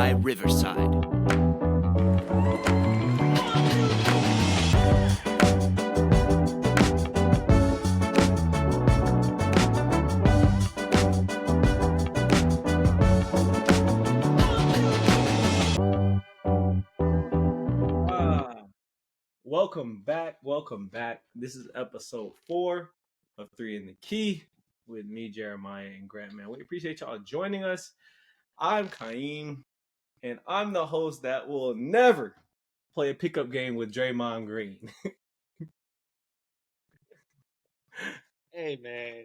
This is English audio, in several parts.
by Riverside. Welcome back. This is episode 4 of 3 in the Key with me, Jeremiah, and Grant. Man, we appreciate y'all joining us. I'm Kaim, and I'm the host that will never play a pickup game with Draymond Green. Hey, man.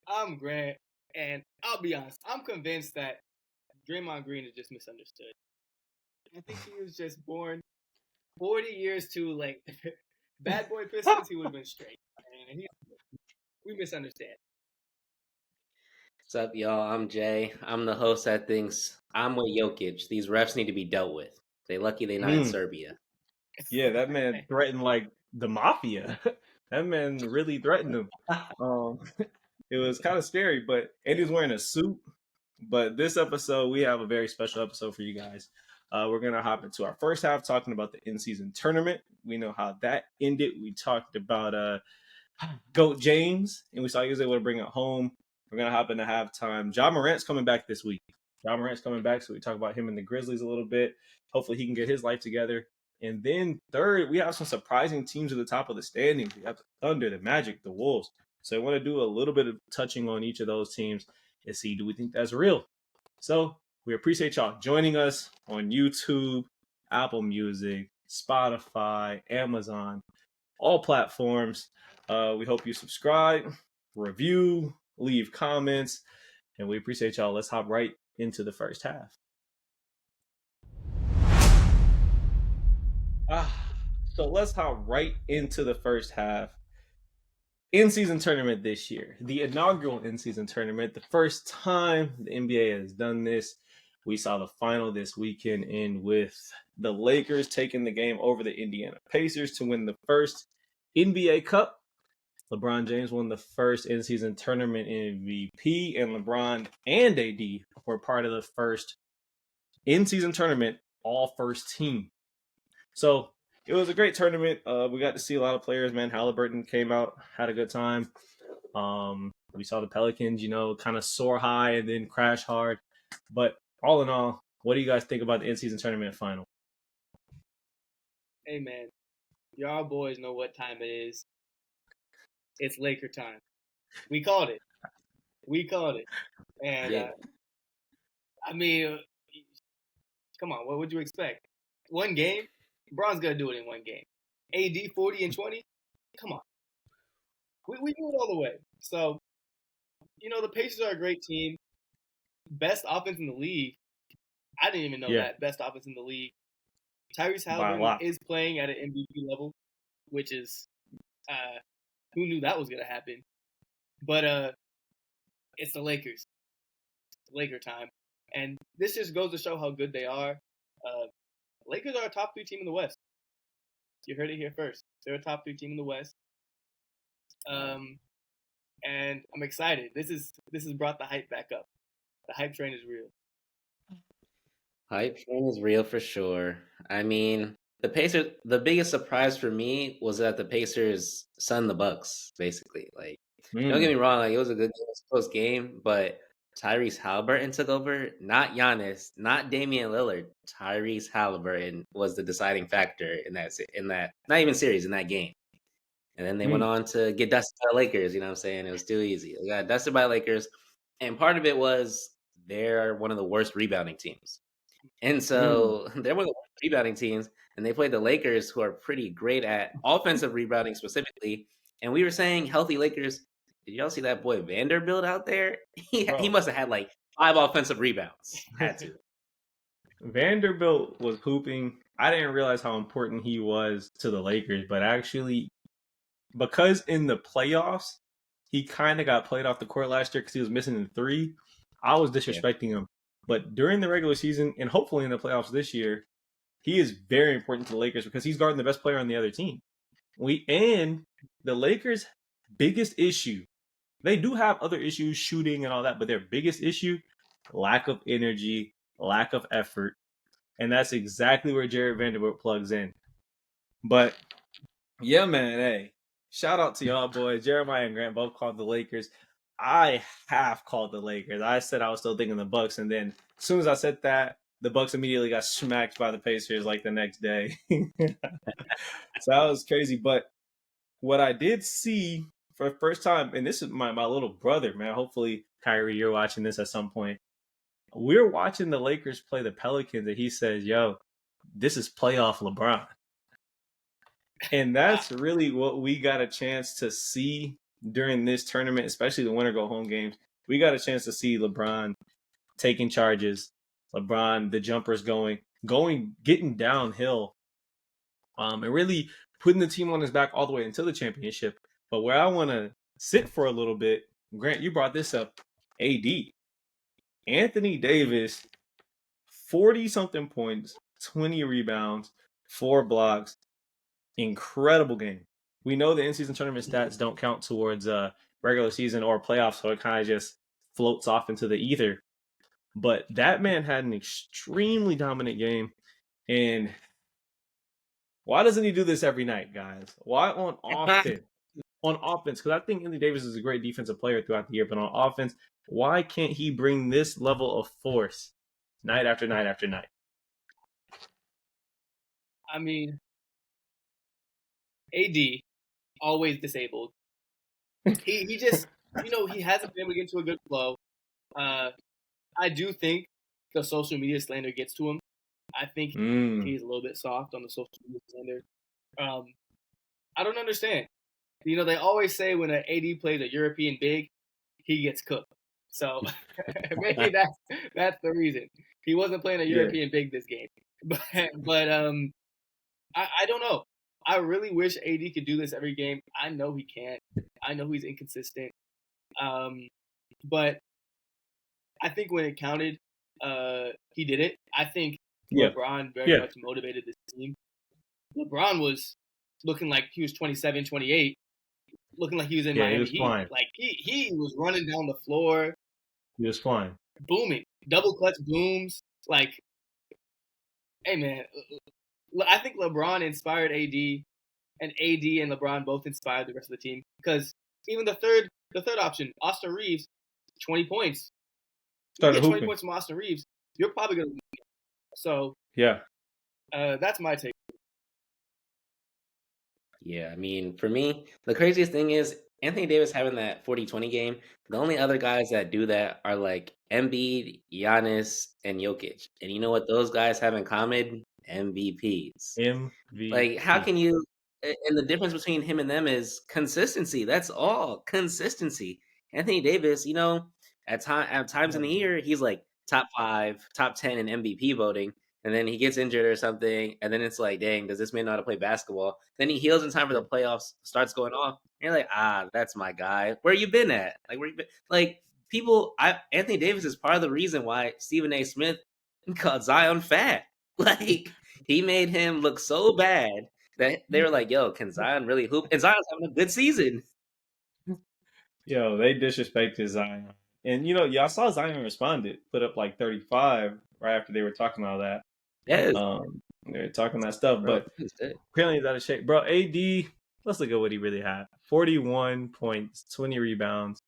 I'm Grant, and I'll be honest, I'm convinced that Draymond Green is just misunderstood. I think he was just born 40 years too late. Bad boy Pistons, he would have been straight. And we misunderstand. What's up, y'all? I'm Jay. I'm the host that thinks I'm with Jokic. These refs need to be dealt with. They lucky they not in Serbia. Yeah, that man threatened like the mafia. That man really threatened him. It was kind of scary, and he was wearing a suit. But this episode, we have a very special episode for you guys. We're going to hop into our first half talking about the in-season tournament. We know how that ended. We talked about GOAT James, and we saw he was able to bring it home. We're going to hop into halftime. Ja Morant's coming back this week. Ja Morant's coming back, so we talk about him and the Grizzlies a little bit. Hopefully he can get his life together. And then third, we have some surprising teams at the top of the standings. We have the Thunder, the Magic, the Wolves. So I want to do a little bit of touching on each of those teams and see, do we think that's real? So we appreciate y'all joining us on YouTube, Apple Music, Spotify, Amazon, all platforms. We hope you subscribe, review, leave comments, and we appreciate y'all. Let's hop right into the first half. So let's hop right into the first half. In-season tournament this year, the inaugural in-season tournament, the first time the NBA has done this. We saw the final this weekend end with the Lakers taking the game over the Indiana Pacers to win the first NBA Cup. LeBron James won the first in-season tournament MVP, and LeBron and AD were part of the first in-season tournament, all first team. So it was a great tournament. We got to see a lot of players, man. Haliburton came out, had a good time. We saw the Pelicans, kind of soar high and then crash hard. But all in all, what do you guys think about the in-season tournament final? Hey, man. Y'all boys know what time it is. It's Laker time. We called it. And, Yeah. come on, what would you expect? One game? LeBron's going to do it in one game. AD 40 and 20? Come on. We do it all the way. So, the Pacers are a great team. Best offense in the league. I didn't even know that. Best offense in the league. Tyrese Haliburton is playing at an MVP level, which is, who knew that was going to happen? But it's the Lakers. It's Laker time. And this just goes to show how good they are. Lakers are a top 3 team in the West. You heard it here first. They're a top 3 team in the West. And I'm excited. This has brought the hype back up. The hype train is real. Hype train is real for sure. I mean, the Pacers, the biggest surprise for me was that the Pacers sunned the Bucks, basically. Like, don't get me wrong, it was a good game, it was a close game, but Tyrese Haliburton took over, not Giannis, not Damian Lillard. Tyrese Haliburton was the deciding factor in that not even series, in that game. And then they went on to get dusted by the Lakers, you know what I'm saying? It was too easy. They got dusted by the Lakers, and part of it was they're one of the worst rebounding teams. And so they're one of the worst rebounding teams, and they played the Lakers, who are pretty great at offensive rebounding specifically. And we were saying healthy Lakers. Did y'all see that boy Vanderbilt out there? He must have had like 5 offensive rebounds. Had to. Vanderbilt was hooping. I didn't realize how important he was to the Lakers, but actually, because in the playoffs, he kind of got played off the court last year because he was missing in 3. I was disrespecting him. But during the regular season, and hopefully in the playoffs this year, he is very important to the Lakers because he's guarding the best player on the other team. And the Lakers' biggest issue, they do have other issues, shooting and all that, but their biggest issue, lack of energy, lack of effort. And that's exactly where Jared Vanderbilt plugs in. But yeah, man, hey, shout out to y'all boys. Jeremiah and Grant both called the Lakers. I half called the Lakers. I said I was still thinking the Bucks, and then as soon as I said that, the Bucks immediately got smacked by the Pacers like the next day. So that was crazy. But what I did see for the first time, and this is my little brother, man. Hopefully, Kyrie, you're watching this at some point. We're watching the Lakers play the Pelicans, and he says, yo, this is playoff LeBron. And that's really what we got a chance to see during this tournament, especially the winner go home games. We got a chance to see LeBron taking charges, LeBron, the jumpers getting downhill, and really putting the team on his back all the way until the championship. But where I want to sit for a little bit, Grant, you brought this up, AD. Anthony Davis, 40-something points, 20 rebounds, 4 blocks. Incredible game. We know the in-season tournament stats don't count towards regular season or playoffs, so it kind of just floats off into the ether. But that man had an extremely dominant game. And why doesn't he do this every night, guys? Why on offense? On offense, because I think Anthony Davis is a great defensive player throughout the year, but on offense, why can't he bring this level of force night after night after night? I mean, AD, always disabled. He just, he hasn't been able to get into a good flow. I do think the social media slander gets to him. I think he's a little bit soft on the social media slander. I don't understand. They always say when an AD plays a European big, he gets cooked. So maybe that's the reason. He wasn't playing a European big this game. But I don't know. I really wish AD could do this every game. I know he can't. I know he's inconsistent. But I think when it counted, he did it. I think LeBron very much motivated this team. LeBron was looking like he was 27, 28, looking like he was in Miami. He was flying. Like he was running down the floor. He was flying. Booming. Double clutch booms. Like, hey, man, I think LeBron inspired AD, and AD and LeBron both inspired the rest of the team. Because even the third option, Austin Reeves, 20 points. You get 20 points from Austin Reeves, you're probably going to win. So, that's my take. Yeah, I mean, for me, the craziest thing is Anthony Davis having that 40-20 game. The only other guys that do that are like Embiid, Giannis, and Jokic. And you know what those guys have in common? MVPs. Like, how can you... And the difference between him and them is consistency. That's all. Consistency. Anthony Davis, at times in the year, he's like top 5, top 10 in MVP voting. And then he gets injured or something, and then it's like, dang, does this man know how to play basketball? Then he heals in time for the playoffs, starts going off. And you're like, that's my guy. Where you been at? Like, where you been? Like, Anthony Davis is part of the reason why Stephen A. Smith called Zion fat. Like, he made him look so bad that they were like, yo, can Zion really hoop? And Zion's having a good season. Yo, they disrespected Zion. And, y'all saw Zion responded, put up like 35 right after they were talking all that. Yes. They were talking that stuff, but apparently he's out of shape. Bro, AD, let's look at what he really had. 41 points, 20 rebounds,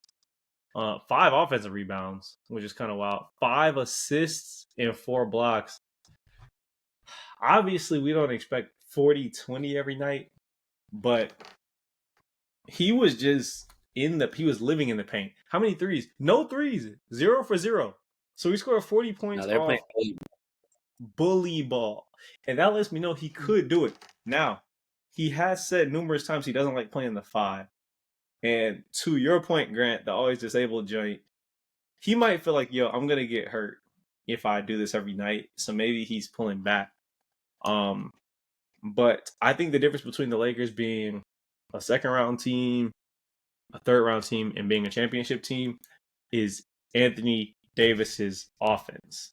5 offensive rebounds, which is kind of wild. 5 assists and 4 blocks. Obviously, we don't expect 40-20 every night, but he was just he was living in the paint. How many threes? No threes. 0 for 0. So he scored 40 points off bully ball. And that lets me know he could do it. Now, he has said numerous times he doesn't like playing the 5. And to your point, Grant, the always disabled joint, he might feel like, yo, I'm going to get hurt if I do this every night. So maybe he's pulling back. But I think the difference between the Lakers being a second-round team, a third-round team, and being a championship team is Anthony Davis's offense.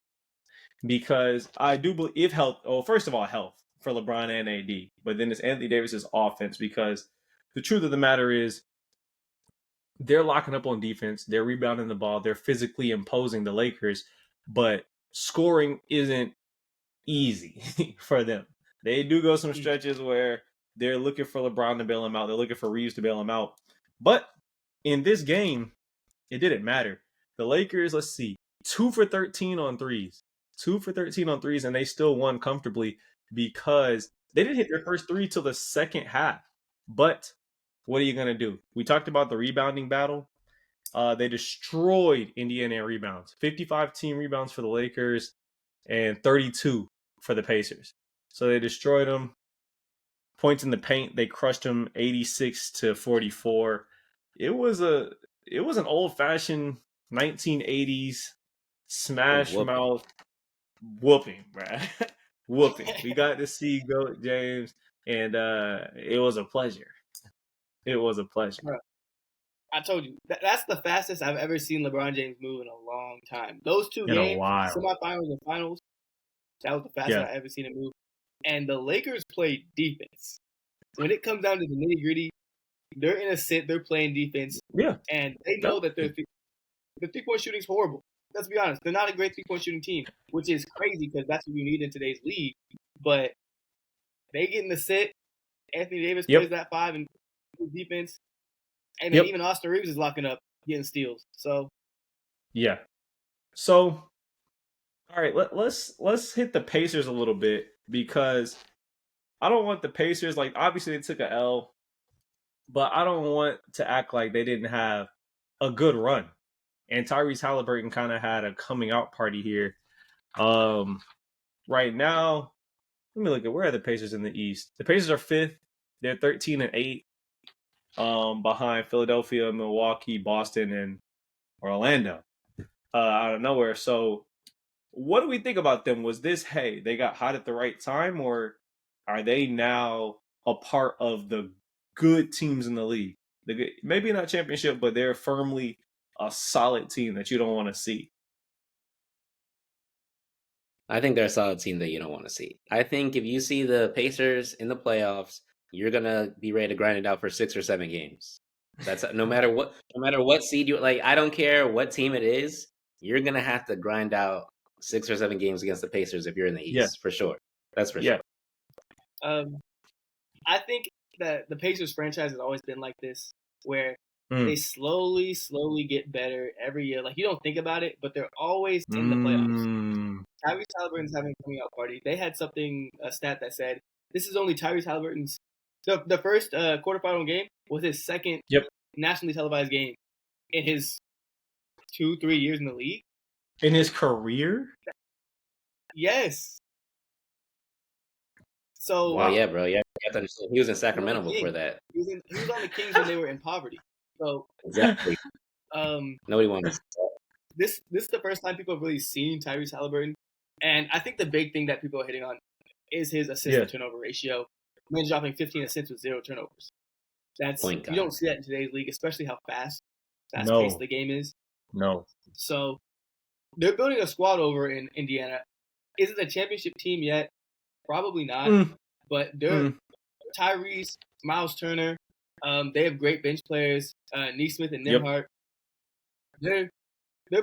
Because I do believe if health, first of all, health for LeBron and AD, but then it's Anthony Davis's offense because the truth of the matter is they're locking up on defense, they're rebounding the ball, they're physically imposing the Lakers, but scoring isn't easy for them. They do go some stretches where they're looking for LeBron to bail them out. They're looking for Reeves to bail them out. But in this game, it didn't matter. The Lakers, let's see, 2 for 13 on threes. 2 for 13 on threes, and they still won comfortably because they didn't hit their first three till the second half. But what are you going to do? We talked about the rebounding battle. They destroyed Indiana in rebounds. 55 team rebounds for the Lakers and 32 for the Pacers. So they destroyed them. Points in the paint, they crushed them 86-44. It was an old-fashioned 1980s smash mouth whooping, bruh. Whooping. We got to see GOAT James, and it was a pleasure. It was a pleasure. Bro, I told you, that's the fastest I've ever seen LeBron James move in a long time. Those two games, semifinals and finals, that was the fastest I've ever seen him move. And the Lakers played defense. When it comes down to the nitty-gritty, they're in a sit, they're playing defense. Yeah. And they know that their three-point shooting is horrible. Let's be honest. They're not a great three-point shooting team, which is crazy because that's what you need in today's league. But they get in the sit. Anthony Davis plays that 5 and defense. And then even Austin Reeves is locking up, getting steals. So, yeah. So, all right, let's hit the Pacers a little bit because I don't want the Pacers, like, obviously they took a L, but I don't want to act like they didn't have a good run. And Tyrese Haliburton kind of had a coming out party here. Right now, let me look at where are the Pacers in the East. The Pacers are 5th. They're 13-8, behind Philadelphia, Milwaukee, Boston, and Orlando. Out of nowhere. So, what do we think about them? Was this, hey, they got hot at the right time, or are they now a part of the good teams in the league? Maybe not championship, but they're firmly a solid team that you don't want to see. I think they're a solid team that you don't want to see. I think if you see the Pacers in the playoffs, you're gonna be ready to grind it out for 6 or 7 games. That's no matter what seed you like. I don't care what team it is. You're gonna have to grind out 6 or 7 games against the Pacers if you're in the East, for sure. That's for sure. I think that the Pacers franchise has always been like this, where they slowly get better every year. Like, you don't think about it, but they're always in the playoffs. Tyrese Haliburton's having a coming out party. They had a stat that said this is only Tyrese Haliburton's. So the first quarterfinal game was his second nationally televised game in his 2-3 years in the league. In his career? Yes. So yeah, bro. Yeah, you have to understand. He was in Sacramento before that. He was on the Kings when they were in poverty. So exactly. Nobody wants this is the first time people have really seen Tyrese Haliburton, and I think the big thing that people are hitting on is his assist to turnover ratio. Man's dropping 15 assists with 0 turnovers. You don't see that in today's league, especially how fast-paced the game is. No. So they're building a squad over in Indiana. Is it a championship team yet? Probably not. But they're Tyrese, Miles Turner. They have great bench players, Neesmith and Nembhard. They're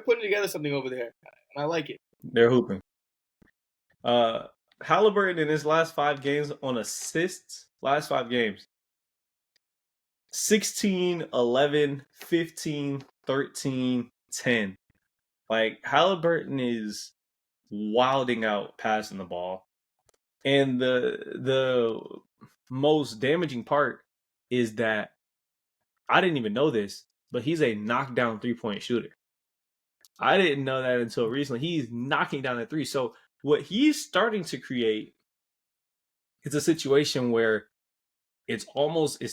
putting together something over there. I like it. They're hooping. Haliburton in his last 5 games on assists, 16, 11, 15, 13, 10. Like, Haliburton is wilding out passing the ball. And the most damaging part is that I didn't even know this, but he's a knockdown 3-point shooter. I didn't know that until recently. He's knocking down the 3. So what he's starting to create is a situation where it's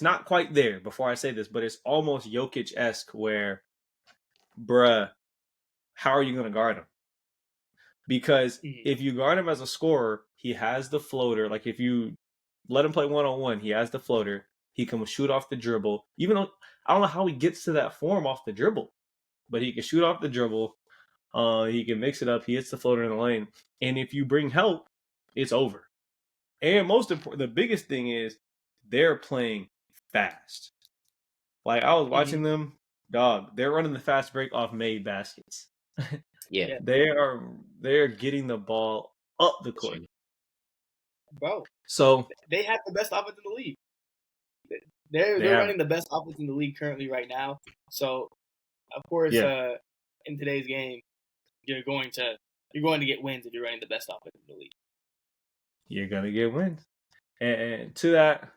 not quite there before I say this, but it's almost Jokic-esque where, bruh, how are you going to guard him? Because if you guard him as a scorer, he has the floater. Like, if you let him play one-on-one, he has the floater. He can shoot off the dribble. Even though I don't know how he gets to that form off the dribble, but he can shoot off the dribble. He can mix it up. He hits the floater in the lane. And if you bring help, it's over. And most important, the biggest thing is they're playing fast. Like, I was watching them, dog. They're running the fast break off made baskets. Yeah. They're getting the ball up the court. Bro, So they have the best offense in the league. They're running the best offense in the league currently right now. So, of course, in today's game, you're going to get wins if you're running the best offense in the league. You're gonna get wins. And to that,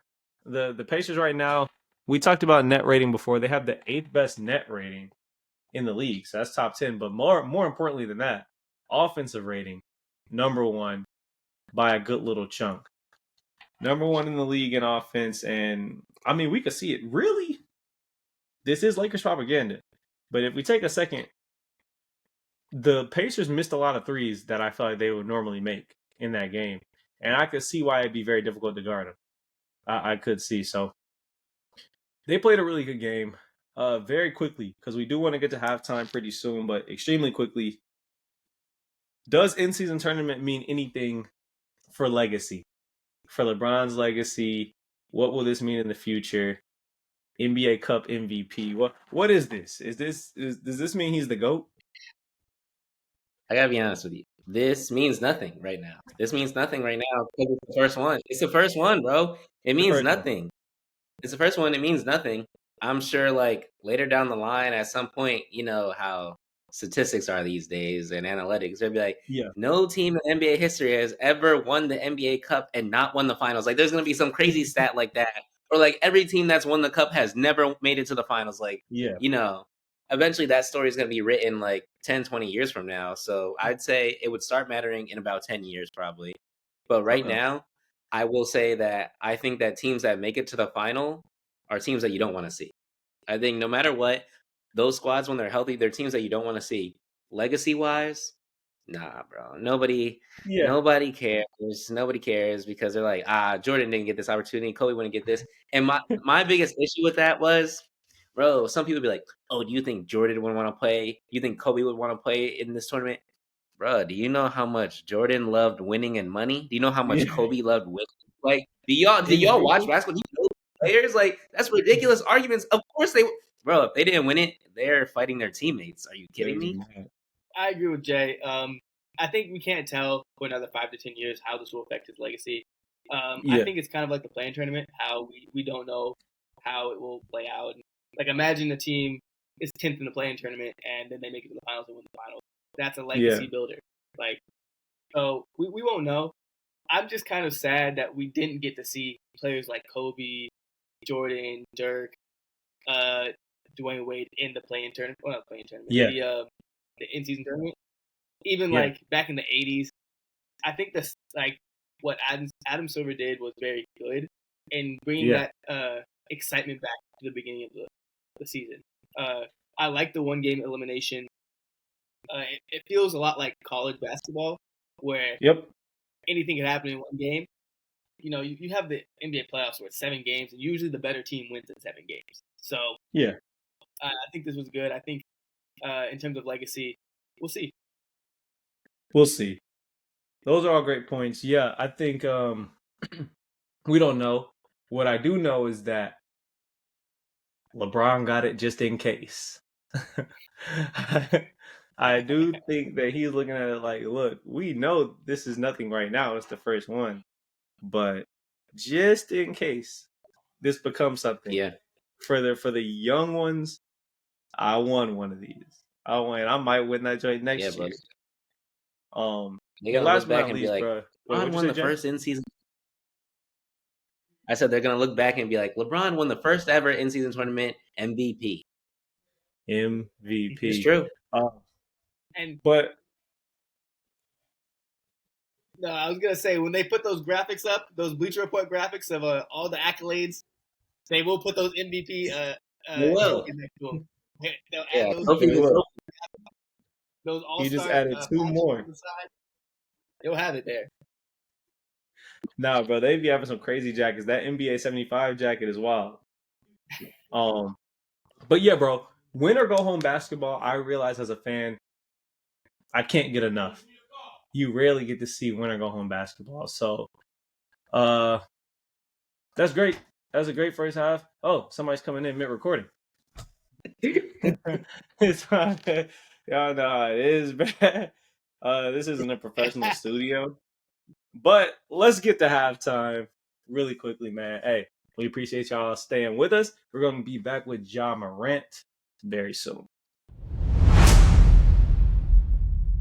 the Pacers right now, we talked about net rating before. They have the 8th best net rating in the league, so that's top 10. But more importantly than that, offensive rating, number 1 by a good little chunk. Number 1 in the league in offense, and I mean we could see it. Really, this is Lakers propaganda. But if we take a second, the Pacers missed a lot of threes that I felt like they would normally make in that game, and I could see why it'd be very difficult to guard them. I could see. So they played a really good game very quickly because we do want to get to halftime pretty soon, but extremely quickly. Does in-season tournament mean anything for legacy? For LeBron's legacy, what will this mean in the future? NBA Cup MVP. What is this? Does this mean he's the GOAT? I gotta be honest with you. This means nothing right now. This means nothing right now because it's the first one. It's the first one, bro. It means nothing. It's the first one. It means nothing. I'm sure, like, later down the line, at some point, you know how statistics are these days and analytics. They'll be like, no team in NBA history has ever won the NBA Cup and not won the finals. Like, there's gonna be some crazy stat like that, or like every team that's won the cup has never made it to the finals. Like, you know, eventually that story is gonna be written like 10, 20 years from now. So I'd say it would start mattering in about 10 years probably. But right now, I will say that I think that teams that make it to the final are teams that you don't want to see. I think no matter what, those squads, when they're healthy, they're teams that you don't want to see. Legacy-wise, nah, bro. Nobody cares. Nobody cares because they're like, Jordan didn't get this opportunity. Kobe wouldn't get this. And my biggest issue with that was, bro, some people be like, oh, do you think Jordan would want to play? Do you think Kobe would want to play in this tournament? Bro, do you know how much Jordan loved winning and money? Do you know how much Kobe loved winning? Like, do y'all watch basketball? Do you know players? Like, that's ridiculous arguments. Of course bro, if they didn't win it, they're fighting their teammates. Are you kidding me? I agree with Jay. I think we can't tell for another 5 to 10 years how this will affect his legacy. I think it's kind of like the play-in tournament, how we don't know how it will play out. Like, imagine the team is 10th in the play-in tournament and then they make it to the finals and win the finals. That's a legacy builder. Like, so we won't know. I'm just kind of sad that we didn't get to see players like Kobe, Jordan, Dirk, Dwayne Wade in the play-in tournament. Well, not play-in tournament. The in-season tournament. Even like back in the 80s, I think this like what Adam Silver did was very good in bringing that excitement back to the beginning of the season. I like the one-game elimination. It feels a lot like college basketball, where anything can happen in one game. You know, you have the NBA playoffs where it's 7 games, and usually the better team wins in 7 games. So I think this was good. I think in terms of legacy, we'll see. We'll see. Those are all great points. Yeah, I think we don't know. What I do know is that LeBron got it just in case. I do think that he's looking at it like, look, we know this is nothing right now. It's the first one. But just in case this becomes something for the young ones, I won one of these. I might win that joint next year. They're gonna look back and be like, LeBron won the first in-season. I said they're gonna look back and be like, LeBron won the first ever in-season tournament MVP. It's true. But no, I was gonna say when they put those graphics up, those Bleacher Report graphics of all the accolades, they will put those MVP. They will. Next to them. They'll add those all-star. You just added 2 more. You'll have it there. Nah, bro, they be having some crazy jackets. That NBA 75 jacket is wild. But yeah, bro, win or go home basketball, I realize as a fan, I can't get enough. You rarely get to see win or go home basketball. So that's great. That was a great first half. Oh, somebody's coming in mid-recording. It's fine. Y'all know how it is, man. This isn't a professional studio. But let's get to halftime really quickly, man. Hey, we appreciate y'all staying with us. We're going to be back with Ja Morant very soon.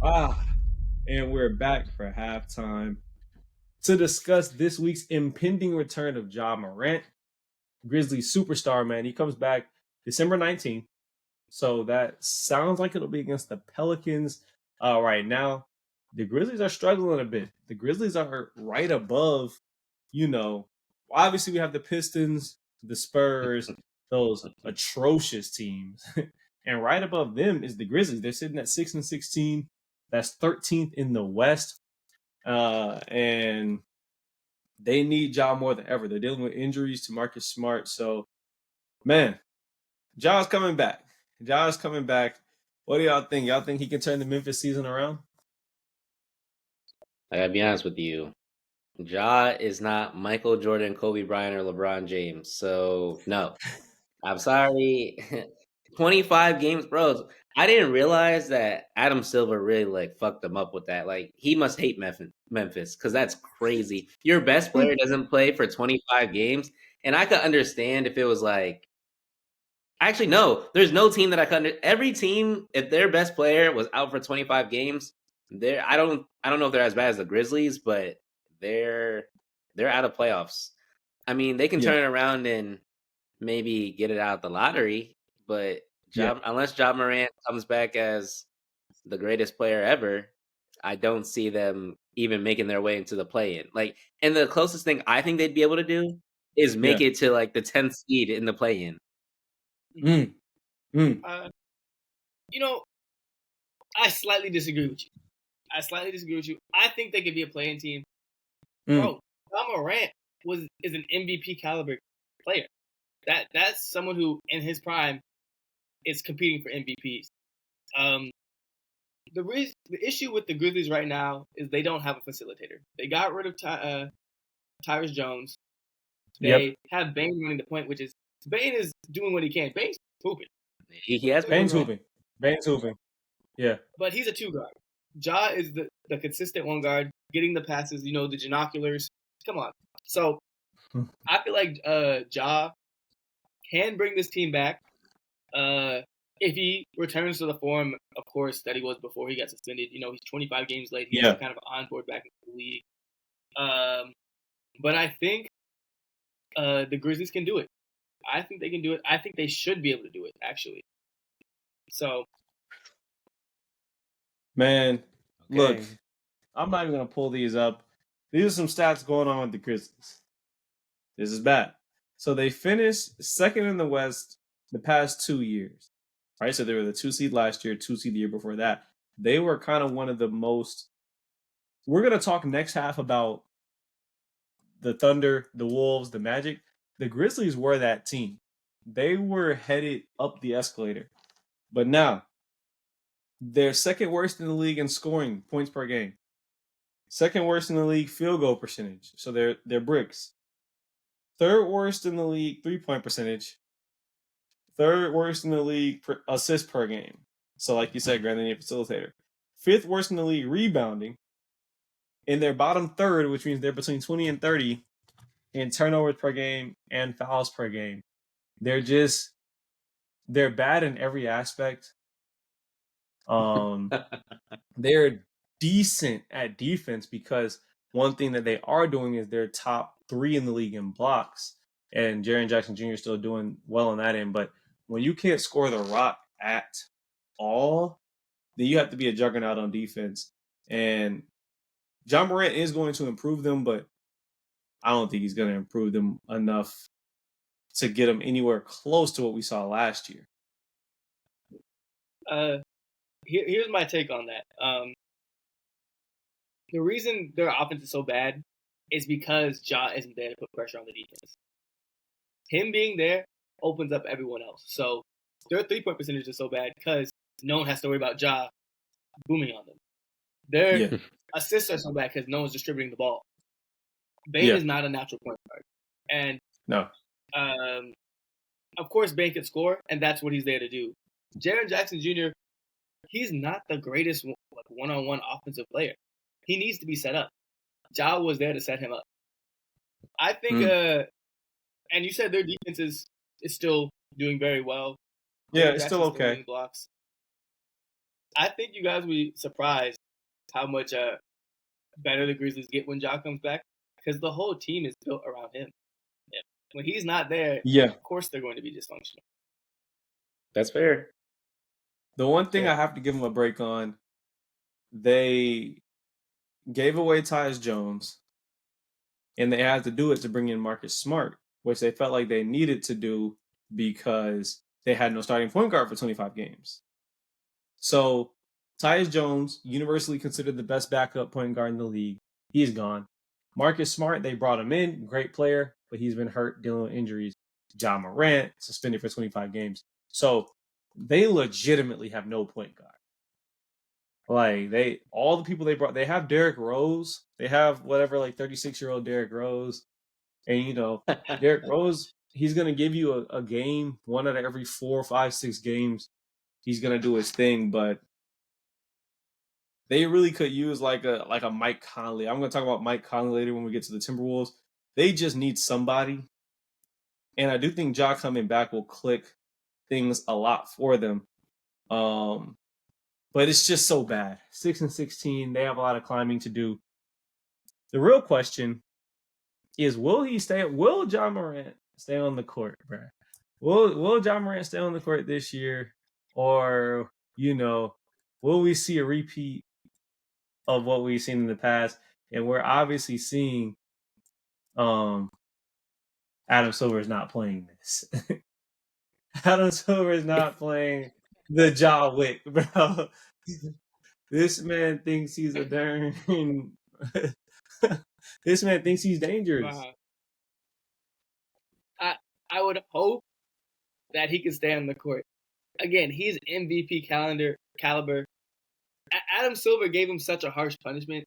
And we're back for halftime to discuss this week's impending return of Ja Morant, Grizzlies superstar, man. He comes back December 19th. So that sounds like it'll be against the Pelicans right now. The Grizzlies are struggling a bit. The Grizzlies are right above, obviously we have the Pistons, the Spurs, those atrocious teams. And right above them is the Grizzlies. They're sitting at 6-16. That's 13th in the West. And they need Ja more than ever. They're dealing with injuries to Marcus Smart. So, man, Ja's coming back. Ja's coming back. What do y'all think? Y'all think he can turn the Memphis season around? I gotta be honest with you. Ja is not Michael Jordan, Kobe Bryant, or LeBron James. So, no. I'm sorry. 25 games, bro. I didn't realize that Adam Silver really fucked them up with that. He must hate Memphis because that's crazy. Your best player doesn't play for 25 games, and I could understand if it was actually no. There's no team that I could. Every team, if their best player was out for 25 games, I don't know if they're as bad as the Grizzlies, but they're out of playoffs. I mean, they can turn it around and maybe get it out of the lottery, but unless Ja Morant comes back as the greatest player ever, I don't see them even making their way into the play-in. And the closest thing I think they'd be able to do is make it to the 10th seed in the play-in. I slightly disagree with you. I think they could be a play-in team. Bro, Ja Morant is an MVP caliber player. That's someone who, in his prime, is competing for MVPs. The issue with the Grizzlies right now is they don't have a facilitator. They got rid of Tyrese Jones. They have Bane running the point, which is Bane is doing what he can. Bane's hooping. He has Bane's hooping. Yeah. But he's a 2-guard. Ja is the consistent 1-guard, getting the passes, the genoculars. Come on. So I feel like Ja can bring this team back. If he returns to the form, of course, that he was before he got suspended. He's 25 games late. He's kind of on board back into the league. But I think the Grizzlies can do it. I think they can do it. I think they should be able to do it, actually. So, man, look, I'm not even going to pull these up. These are some stats going on with the Grizzlies. This is bad. So they finished second in the West the past 2 years, right? So they were the 2 seed last year, 2 seed the year before that. They were kind of one of the most. We're going to talk next half about the Thunder, the Wolves, the Magic. The Grizzlies were that team. They were headed up the escalator. But now, they're second worst in the league in scoring points per game. Second worst in the league field goal percentage. So they're bricks. Third worst in the league 3-point percentage. Third worst in the league assists per game. So like you said, Grant, they need a facilitator. Fifth worst in the league rebounding. In their bottom third, which means they're between 20 and 30 in turnovers per game and fouls per game. They're bad in every aspect. They're decent at defense because one thing that they are doing is they're top 3 in the league in blocks, and Jaren Jackson Jr. is still doing well on that end. But when you can't score the rock at all, then you have to be a juggernaut on defense. And Ja Morant is going to improve them, but I don't think he's going to improve them enough to get them anywhere close to what we saw last year. Here's my take on that. The reason their offense is so bad is because Ja isn't there to put pressure on the defense. Him being there opens up everyone else. So their 3-point percentage is so bad because no one has to worry about Ja booming on them. Their assists are so bad because no one's distributing the ball. Bane is not a natural point guard. And no. Of course, Bane can score, and that's what he's there to do. Jaren Jackson Jr., he's not the greatest one-on-one offensive player. He needs to be set up. Ja was there to set him up. I think, and you said their defense is still doing very well. Yeah, it's still okay. Blocks. I think you guys will be surprised how much better the Grizzlies get when Ja comes back, because the whole team is built around him. Yeah. When he's not there, of course they're going to be dysfunctional. That's fair. The one thing I have to give them a break on, they gave away Tyus Jones, and they had to do it to bring in Marcus Smart, which they felt like they needed to do because they had no starting point guard for 25 games. So Tyus Jones, universally considered the best backup point guard in the league, he's gone. Marcus Smart, they brought him in, great player, but he's been hurt, dealing with injuries. Ja Morant, suspended for 25 games. So they legitimately have no point guard. Like, all the people they brought, they have Derrick Rose. They have 36-year-old Derrick Rose. And, Derrick Rose, he's going to give you a game, 1 out of every 4, 5, 6 games. He's going to do his thing, but they really could use like a Mike Conley. I'm going to talk about Mike Conley later when we get to the Timberwolves. They just need somebody. And I do think Ja coming back will click things a lot for them. But it's just so bad. 6-16, they have a lot of climbing to do. The real question is, will Ja Morant stay on the court, bro? Will Ja Morant stay on the court this year? Or, will we see a repeat of what we've seen in the past? And we're obviously seeing Adam Silver is not playing this. Adam Silver is not playing the Ja Wick, bro. This man thinks he's a darn. This man thinks he's dangerous. I would hope that he can stay on the court. Again, he's MVP caliber. Adam Silver gave him such a harsh punishment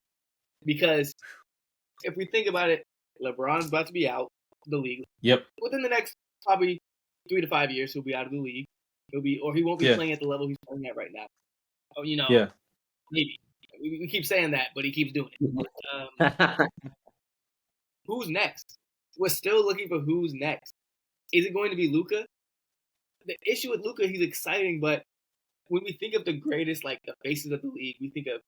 because if we think about it, LeBron's about to be out of the league. Yep. Within the next probably 3 to 5 years, he'll be out of the league. He won't be playing at the level he's playing at right now. Maybe. We keep saying that, but he keeps doing it. Who's next? We're still looking for who's next. Is it going to be Luka? The issue with Luka, he's exciting, but when we think of the greatest, like the faces of the league, we think of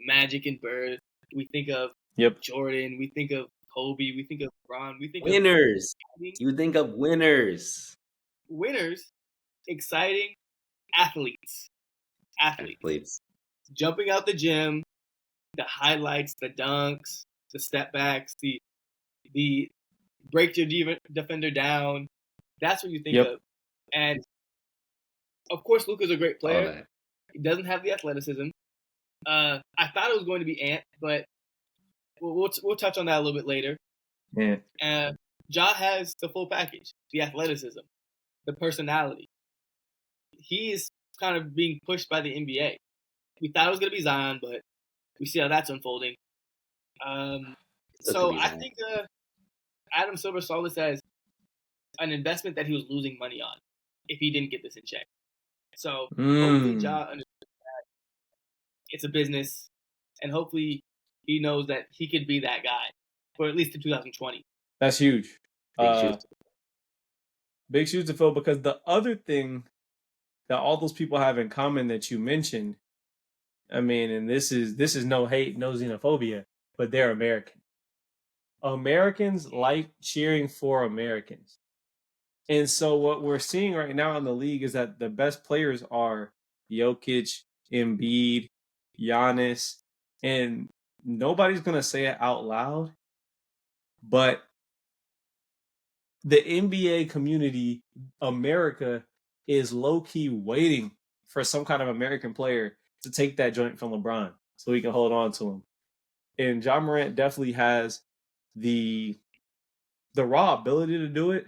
Magic and Bird. We think of Jordan. We think of Kobe. We think of Ron. We think winners. You think of winners. Winners, exciting athletes. Jumping out the gym, the highlights, the dunks, the step backs, the break your defender down. That's what you think of. And of course, Luka's a great player. He doesn't have the athleticism. I thought it was going to be Ant, but we'll touch on that a little bit later. Yeah. Ja has the full package: the athleticism, the personality. He is kind of being pushed by the NBA. We thought it was going to be Zion, but we see how that's unfolding. So I think Adam Silver saw this as an investment that he was losing money on if he didn't get this in check. So hopefully Ja understands that it's a business, and hopefully he knows that he could be that guy for at least in 2020. That's huge. Big shoes to fill, because the other thing that all those people have in common that you mentioned, I mean, and this is no hate, no xenophobia, but they're American. Americans like cheering for Americans. And so what we're seeing right now in the league is that the best players are Jokic, Embiid, Giannis, and nobody's going to say it out loud, but the NBA community, America, is low-key waiting for some kind of American player to take that joint from LeBron so he can hold on to him. And Ja Morant definitely has the raw ability to do it.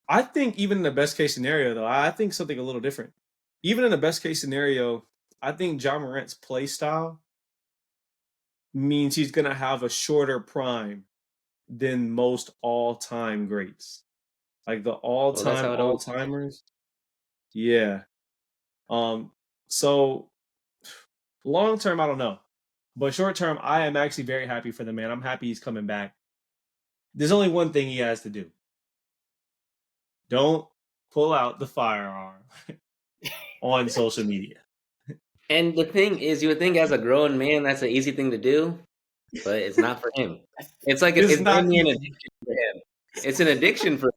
I think even in the best case scenario, though, I think something a little different. Even in the best case scenario, I think Ja Morant's play style means he's going to have a shorter prime than most all-time greats. Like the all-timers. Yeah. So long term, I don't know. But short term, I am actually very happy for the man. I'm happy he's coming back. There's only one thing he has to do. Don't pull out the firearm on social media. And the thing is, you would think as a grown man, that's an easy thing to do, but it's not for him. It's like it's not an addiction for him. It's an addiction for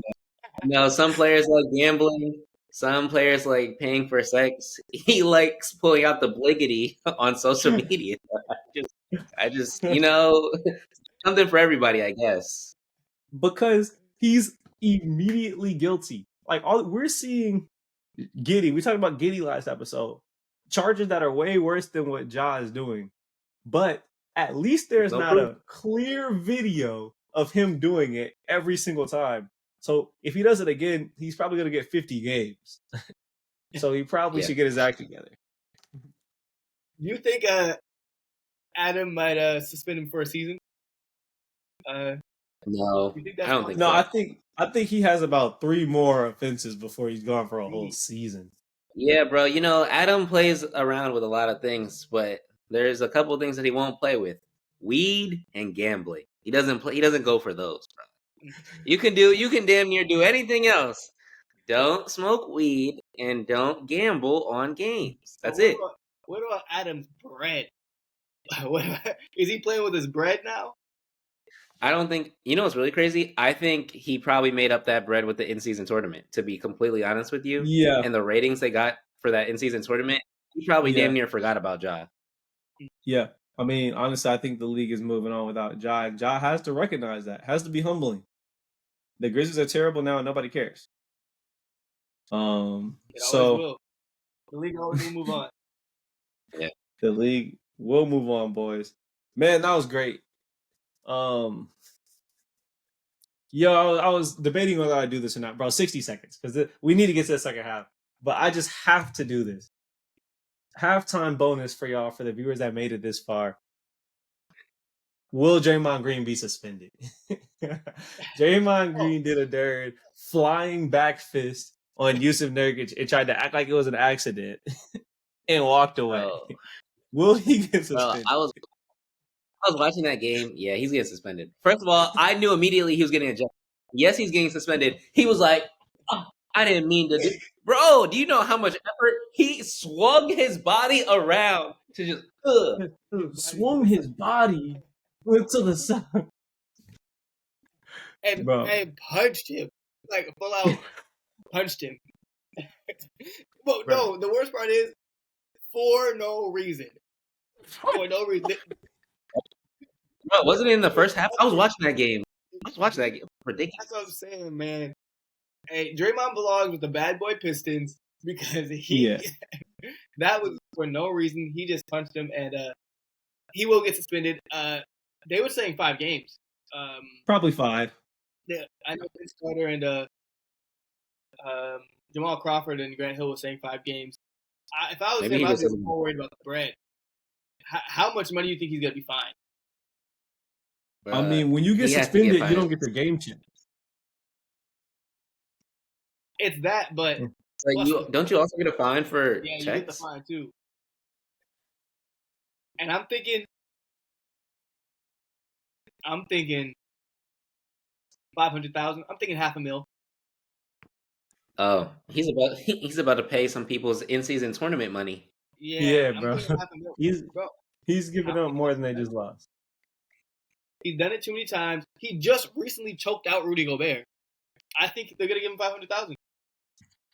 him. Some players like gambling. Some players like paying for sex. He likes pulling out the bliggity on social media. I just, something for everybody, I guess. Because he's immediately guilty. Like we're seeing Giddey. We talked about Giddey last episode. Charges that are way worse than what Ja is doing. But at least there's not a clear video of him doing it every single time. So if he does it again, he's probably going to get 50 games. So he probably should get his act together. Do you think Adam might suspend him for a season? No, I don't think so. No, I think he has about 3 more offenses before he's gone for a whole season. Yeah, bro. Adam plays around with a lot of things, but there's a couple of things that he won't play with: weed and gambling. He doesn't play. He doesn't go for those, bro. You can damn near do anything else. Don't smoke weed and don't gamble on games. That's it. What about Adam's bread? Is he playing with his bread now? I don't think. What's really crazy? I think he probably made up that bread with the in-season tournament, to be completely honest with you. Yeah. And the ratings they got for that in-season tournament, he probably damn near forgot about Ja. Yeah. I mean, honestly, I think the league is moving on without Ja. Ja has to recognize that. Has to be humbling. The Grizzlies are terrible now and nobody cares. The league always will move on. Yeah. The league will move on, boys. Man, that was great. I was debating whether I'd do this or not, bro. 60 seconds, because we need to get to the second half. But I just have to do this. Halftime bonus for y'all, for the viewers that made it this far. Will Draymond Green be suspended? Draymond Green did a dirty flying back fist on Yusuf Nurkic and tried to act like it was an accident and walked away. Oh. Will he get suspended? Well, I was watching that game. Yeah, he's getting suspended. First of all, I knew immediately he was getting ejected. Yes, he's getting suspended. He was like, I didn't mean to do. Bro, do you know how much effort? He swung his body around to just swung his body to the side. And punched him. Like, full out punched him. But no, the worst part is, for no reason. For no reason. Bro, wasn't it in the first half? I was watching that game. Ridiculous. That's what I'm saying, man. Hey, Draymond belongs with the bad boy Pistons because that was for no reason. He just punched him, and he will get suspended. They were saying 5 games. Probably 5. Yeah, I know Vince Carter and Jamal Crawford and Grant Hill were saying 5 games. If I was him, I was just more worried about the bread. How much money do you think he's going to be fined? I mean, when you get suspended, you don't get your game changed. It's that, but don't you also get a fine for checks? You get the fine too. And I'm thinking 500,000. I'm thinking $500,000. Oh, he's about to pay some people's in-season tournament money. Yeah, bro. He's giving up more than they just lost. He's done it too many times. He just recently choked out Rudy Gobert. I think they're gonna give him 500,000.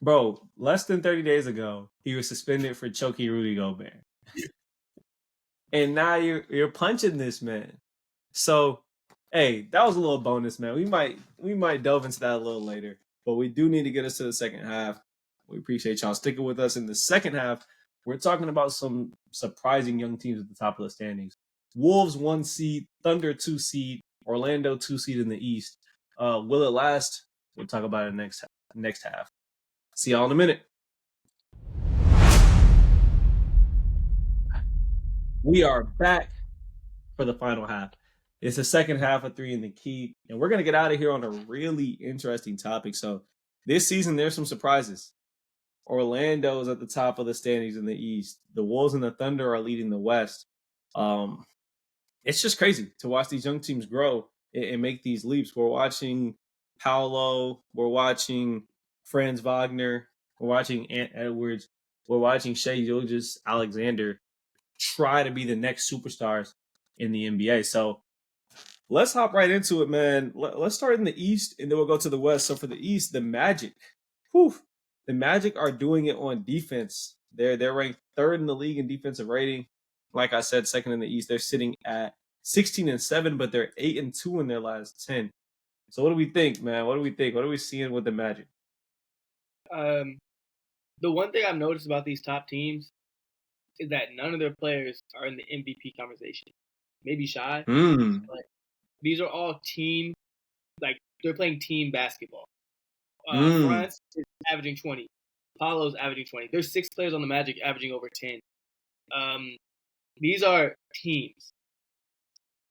Bro, less than 30 days ago, he was suspended for choking Rudy Gobert. And now you're punching this man. So, hey, that was a little bonus, man. We might delve into that a little later. But we do need to get us to the second half. We appreciate y'all sticking with us in the second half. We're talking about some surprising young teams at the top of the standings. Wolves 1 seed, Thunder 2 seed, Orlando 2 seed in the East. Will it last? We'll talk about it next half. See y'all in a minute. We are back for the final half. It's the second half of 3 in the Key, and we're going to get out of here on a really interesting topic. So this season, there's some surprises. Orlando's at the top of the standings in the East. The Wolves and the Thunder are leading the West. It's just crazy to watch these young teams grow and make these leaps. We're watching Paolo. We're watching Franz Wagner. We're watching Ant Edwards. We're watching Shai Gilgeous-Alexander try to be the next superstars in the NBA. So let's hop right into it, man. Let's start in the East, and then we'll go to the West. So for the East, the Magic. The Magic are doing it on defense. They're ranked third in the league in defensive rating. Like I said, second in the East. They're sitting at 16-7, but they're 8-2 in their last 10. So what do we think, man? What do we think? What are we seeing with the Magic? The one thing I've noticed about these top teams is that none of their players are in the MVP conversation. Maybe Shai, but these are all team, like they're playing team basketball. France is averaging 20. Paolo's averaging 20. There's 6 players on the Magic averaging over 10. These are teams.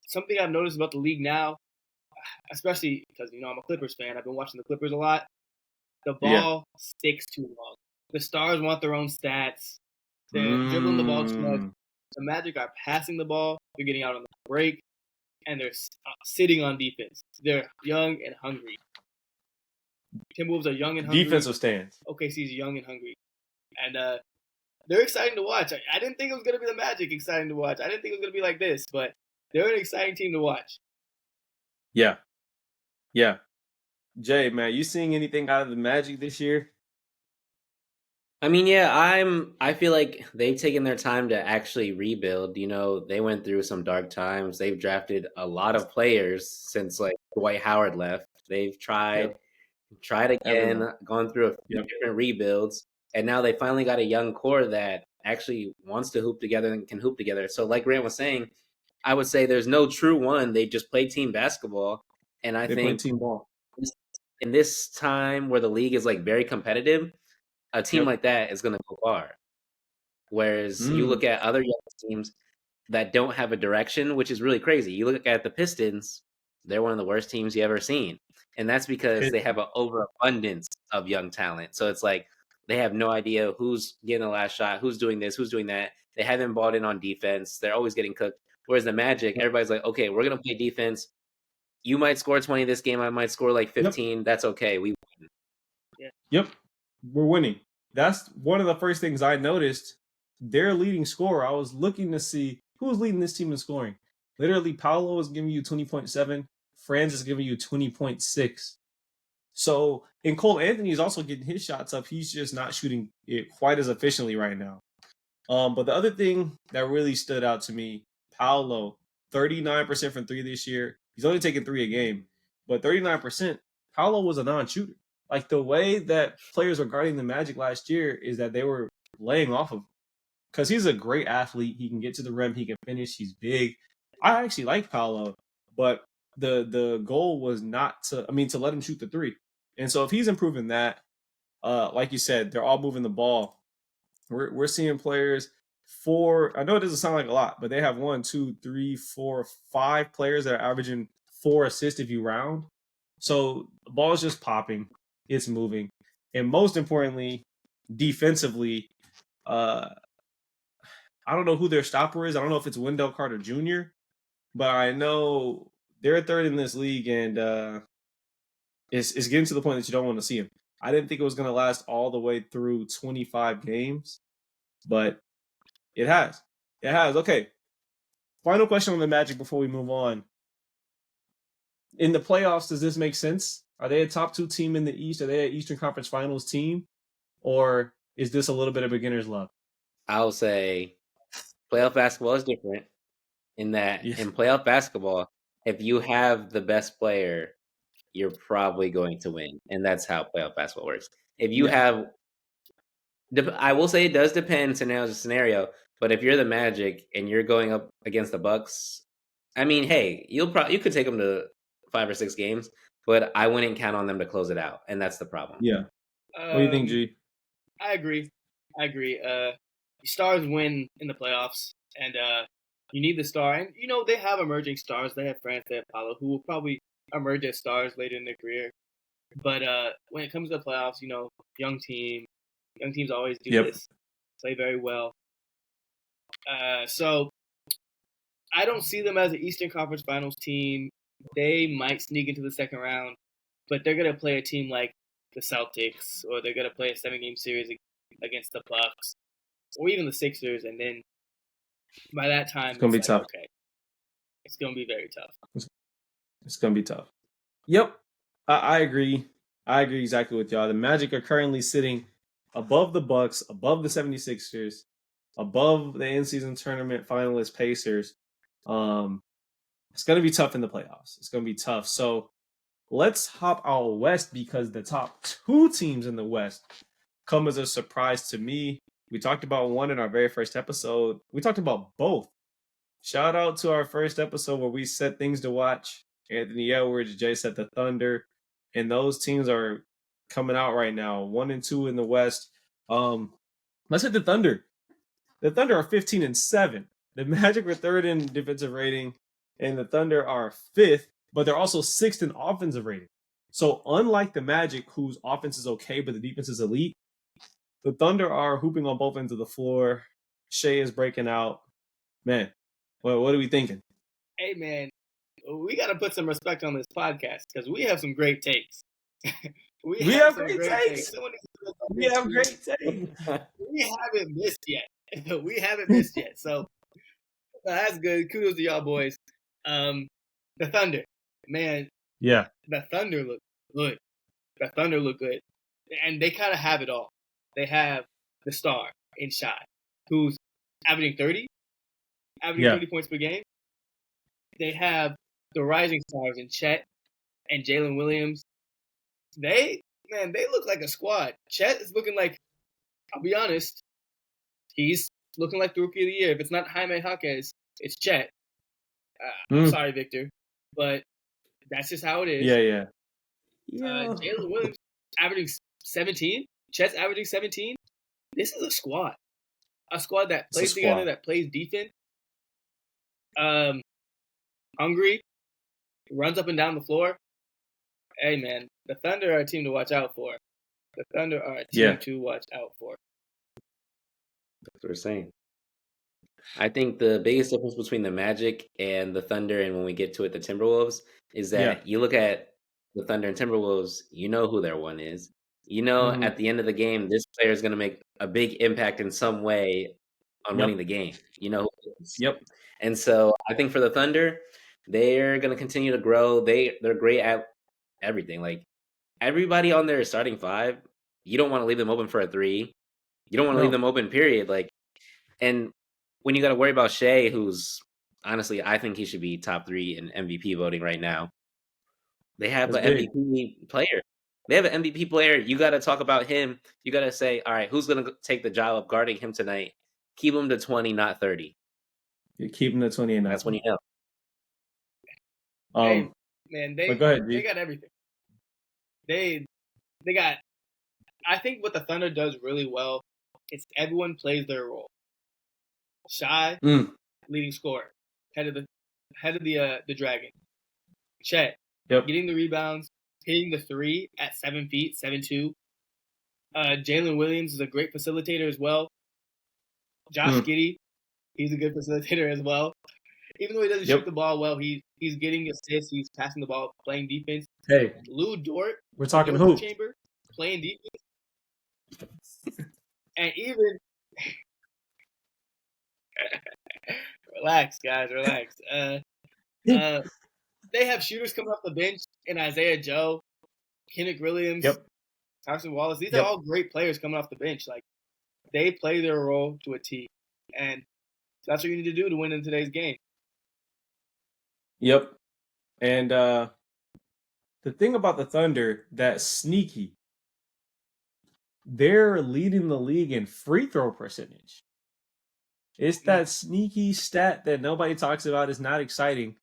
Something I've noticed about the league now, especially because, I'm a Clippers fan. I've been watching the Clippers a lot. The ball sticks too long. The stars want their own stats. They're dribbling the ball too much. The Magic are passing the ball. They're getting out on the break. And they're sitting on defense. They're young and hungry. Timberwolves are young and hungry. Defensive stands. OKC's young and hungry. And they're exciting to watch. I didn't think it was going to be the Magic exciting to watch. I didn't think it was going to be like this. But they're an exciting team to watch. Yeah. Jay, man, you seeing anything out of the Magic this year? I mean, I feel like they've taken their time to actually rebuild. They went through some dark times. They've drafted a lot of players since like Dwight Howard left. They've tried again, gone through a few different rebuilds, and now they finally got a young core that actually wants to hoop together and can hoop together. So like Grant was saying, I would say there's no true one. They just play team basketball. And I think team ball. In this time where the league is like very competitive, a team like that is going to go far. Whereas you look at other young teams that don't have a direction, which is really crazy. You look at the Pistons, they're one of the worst teams you ever seen. And that's because they have an overabundance of young talent. So it's like they have no idea who's getting the last shot, who's doing this, who's doing that. They haven't bought in on defense. They're always getting cooked. Whereas the Magic, everybody's like, okay, we're going to play defense. You might score 20 this game. I might score like 15. Yep. That's okay. We win. Yep. We're winning. That's one of the first things I noticed. Their leading scorer, I was looking to see who's leading this team in scoring. Literally, Paolo is giving you 20.7. Franz is giving you 20.6. So, and Karl-Anthony is also getting his shots up. He's just not shooting it quite as efficiently right now. But the other thing that really stood out to me, Paolo, 39% from 3 this year. He's only taking 3 a game, but 39%, Paolo was a non-shooter. Like the way that players were guarding the Magic last year is that they were laying off of him because he's a great athlete. He can get to the rim. He can finish. He's big. I actually like Paolo, but the goal was not to let him shoot the 3. And so if he's improving that, like you said, they're all moving the ball. We're seeing players I know it doesn't sound like a lot, but they have 1, 2, 3, 4, 5 players that are averaging 4 assists if you round. So the ball is just popping. It's moving. And most importantly, defensively, I don't know who their stopper is. I don't know if it's Wendell Carter Jr., but I know they're third in this league, and it's getting to the point that you don't want to see him. I didn't think it was going to last all the way through 25 games, but it has. It has. Okay. Final question on the Magic before we move on. In the playoffs, does this make sense? Are they a top 2 team in the East? Are they an Eastern Conference Finals team? Or is this a little bit of beginner's luck? I'll say playoff basketball is different in that in playoff basketball, if you have the best player, you're probably going to win. And that's how playoff basketball works. If you have, I will say it does depend scenario to scenario, but if you're the Magic and you're going up against the Bucks, I mean, hey, you could take them to 5 or 6 games, but I wouldn't count on them to close it out, and that's the problem. Yeah. What do you think, G? I agree. Stars win in the playoffs, and you need the star. And, they have emerging stars. They have Franz, they have Paolo, who will probably emerge as stars later in their career. But when it comes to the playoffs, young team, Young teams always do this. Play very well. So I don't see them as an Eastern Conference Finals team. They might sneak into the second round, but they're going to play a team like the Celtics, or they're going to play a 7-game series against the Bucks, or even the Sixers, and then by that time, it's going to be tough. Okay, it's going to be very tough. It's going to be tough. Yep, I agree. I agree exactly with y'all. The Magic are currently sitting above the Bucks, above the 76ers, above the in-season tournament finalist Pacers. It's going to be tough in the playoffs. It's going to be tough. So let's hop out west, because the top 2 teams in the West come as a surprise to me. We talked about one in our very first episode. We talked about both. Shout out to our first episode where we set things to watch. Anthony Edwards, Jay set the Thunder. And those teams are coming out right now, 1 and 2 in the West. Let's hit the Thunder. The Thunder are 15-7. The Magic are 3rd in defensive rating, and the Thunder are 5th, but they're also 6th in offensive rating. So unlike the Magic, whose offense is okay, but the defense is elite, the Thunder are hooping on both ends of the floor. Shea is breaking out. Man, what are we thinking? Hey, man, we got to put some respect on this podcast, because we have some great takes. we have great takes. We have great takes. We haven't missed yet. We haven't missed yet. So that's good. Kudos to y'all boys. The Thunder, man. Yeah. The Thunder look good. The Thunder look good. And they kind of have it all. They have the star in Shai, who's averaging 30 points per game. They have the rising stars in Chet and Jalen Williams. They look like a squad. Chet is looking like, I'll be honest, he's looking like the rookie of the year. If it's not Jaime Jaquez, it's Chet. I'm sorry, Victor, but that's just how it is. Yeah. Jalen Williams averaging 17. Chet's averaging 17. This is a squad. A squad that plays together, that plays defense. Hungry, runs up and down the floor. Hey, man, the Thunder are a team to watch out for. The Thunder are a team to watch out for. That's what we're saying. I think the biggest difference between the Magic and the Thunder, and when we get to it, the Timberwolves, is that you look at the Thunder and Timberwolves, you know who their one is. You know, at the end of the game, this player is going to make a big impact in some way on winning the game. You know who it is. Yep. And so I think for the Thunder, they're going to continue to grow. They're great at everything. Like, everybody on their starting 5, you don't want to leave them open for a 3. You don't want to leave them open, period. Like, and when you got to worry about Shea, who's honestly, I think he should be top 3 in MVP voting right now. They have an MVP player. They have an MVP player. You got to talk about him. You got to say, all right, who's going to take the job of guarding him tonight? Keep him to 20, not 30. You keep him to 20 and that's when you know. Hey, man, they go ahead, they got everything. They got. I think what the Thunder does really well is everyone plays their role. Shai, leading scorer, head of the Dragon. Chet, getting the rebounds, hitting the 3 at 7 feet, 7'2". Jalen Williams is a great facilitator as well. Josh Giddey, he's a good facilitator as well. Even though he doesn't shoot the ball well, he's getting assists, he's passing the ball, playing defense. Hey, Lou Dort, we're talking hoop. Chamber, playing defense. And even relax, guys, relax. They have shooters coming off the bench in Isaiah Joe, Kenrick Williams, Carson Wallace. These are all great players coming off the bench. Like, they play their role to a T, and that's what you need to do to win in today's game. Yep. And the thing about the Thunder that's sneaky, they're leading the league in free throw percentage. It's that sneaky stat that nobody talks about. It's not exciting,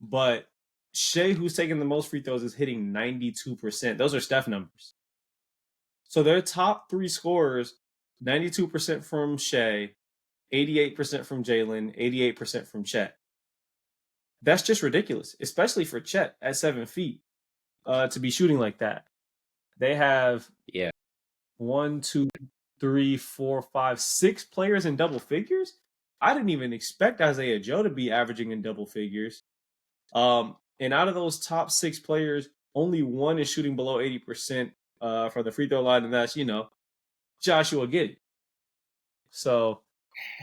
but Shea, who's taking the most free throws, is hitting 92%. Those are Steph numbers. So their top 3 scorers, 92% from Shea, 88% from Jalen, 88% from Chet. That's just ridiculous, especially for Chet at 7 feet to be shooting like that. They have 1, 2, 3, 4, 5, 6 players in double figures. I didn't even expect Isaiah Joe to be averaging in double figures. And out of those top 6 players, only one is shooting below 80% for the free throw line, and that's, Joshua Giddey. So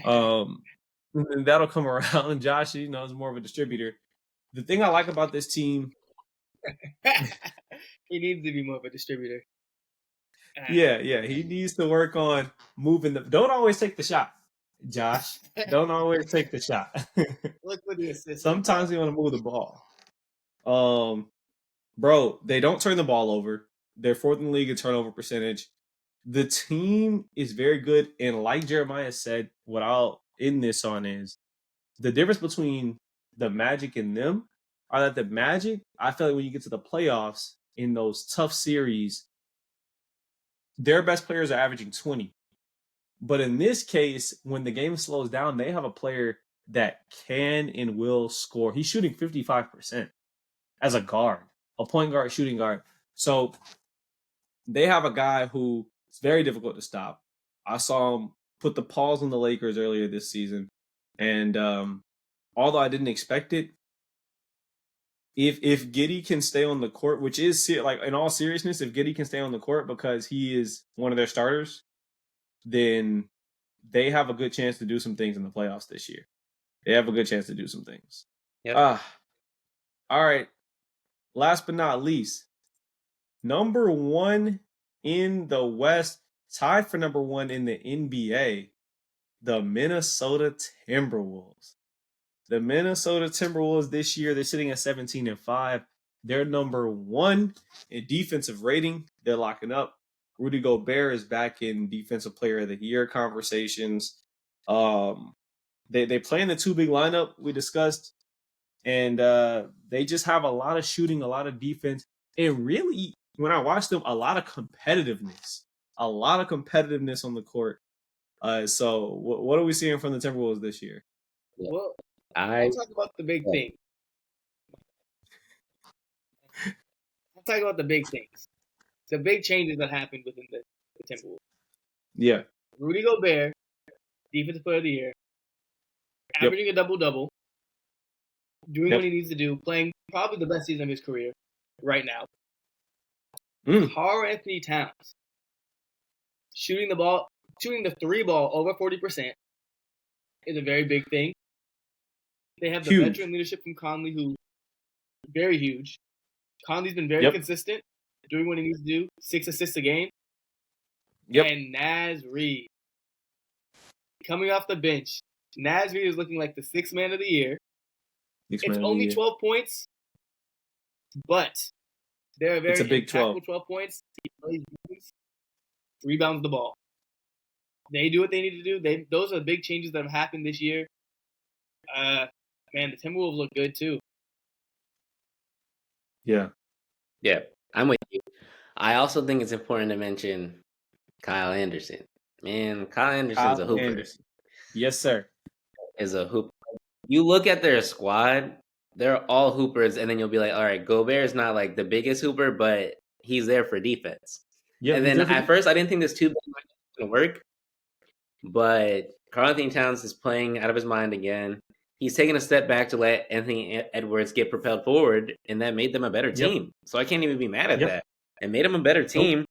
that'll come around. And Josh, is more of a distributor. The thing I like about this team, he needs to be more of a distributor. Yeah, he needs to work on moving don't always take the shot, Josh. Don't always take the shot. Look for the assist. Sometimes you want to move the ball. Bro, they don't turn the ball over. They're 4th in the league in turnover percentage. The team is very good, and like Jeremiah said, what I'll end this on is the difference between the Magic and them are that the Magic, I feel like when you get to the playoffs in those tough series, their best players are averaging 20. But in this case, when the game slows down, they have a player that can and will score. He's shooting 55% as a guard, a point guard, shooting guard. So they have a guy who is very difficult to stop. I saw him put the pause on the Lakers earlier this season. And although I didn't expect it, if Giddey can stay on the court, which is like in all seriousness, if Giddey can stay on the court because he is one of their starters, then they have a good chance to do some things in the playoffs this year. They have a good chance to do some things. Yep. All right. Last but not least, number 1 in the West, tied for number 1 in the NBA, the Minnesota Timberwolves. The Minnesota Timberwolves this year, they're sitting at 17-5. They're number 1 in defensive rating. They're locking up. Rudy Gobert is back in Defensive Player of the Year conversations. They play in the 2 big lineup we discussed, and they just have a lot of shooting, a lot of defense, and really, when I watch them, a lot of competitiveness on the court. So what are we seeing from the Timberwolves this year? Well, I'll talk about the big thing. I'll talk about the big things. The big changes that happened within the Timberwolves. Yeah. Rudy Gobert, Defensive Player of the Year, averaging a double-double, doing what he needs to do, playing probably the best season of his career right now. Karl-Anthony Towns, shooting the 3 ball over 40% is a very big thing. They have the veteran leadership from Conley, who very huge. Conley's been very consistent, doing what he needs to do, 6 assists a game. And Naz Reid, coming off the bench. Naz Reid is looking like the 6th man of the year. It's only 12 points, but they're very impactful 12 points. He plays defense, rebounds the ball. They do what they need to do. Those are the big changes that have happened this year. Man, the Timberwolves look good too. Yeah, I'm with you. I also think it's important to mention Kyle Anderson. Man, Kyle Anderson's a hooper. Yes, sir. Is a hooper. You look at their squad, they're all hoopers, and then you'll be like, all right, Gobert's not like the biggest hooper, but he's there for defense. Yeah, and then at first, I didn't think this 2 was going to work, but Karl-Anthony Towns is playing out of his mind again. He's taking a step back to let Anthony Edwards get propelled forward, and that made them a better team. So I can't even be mad at that. It made them a better team.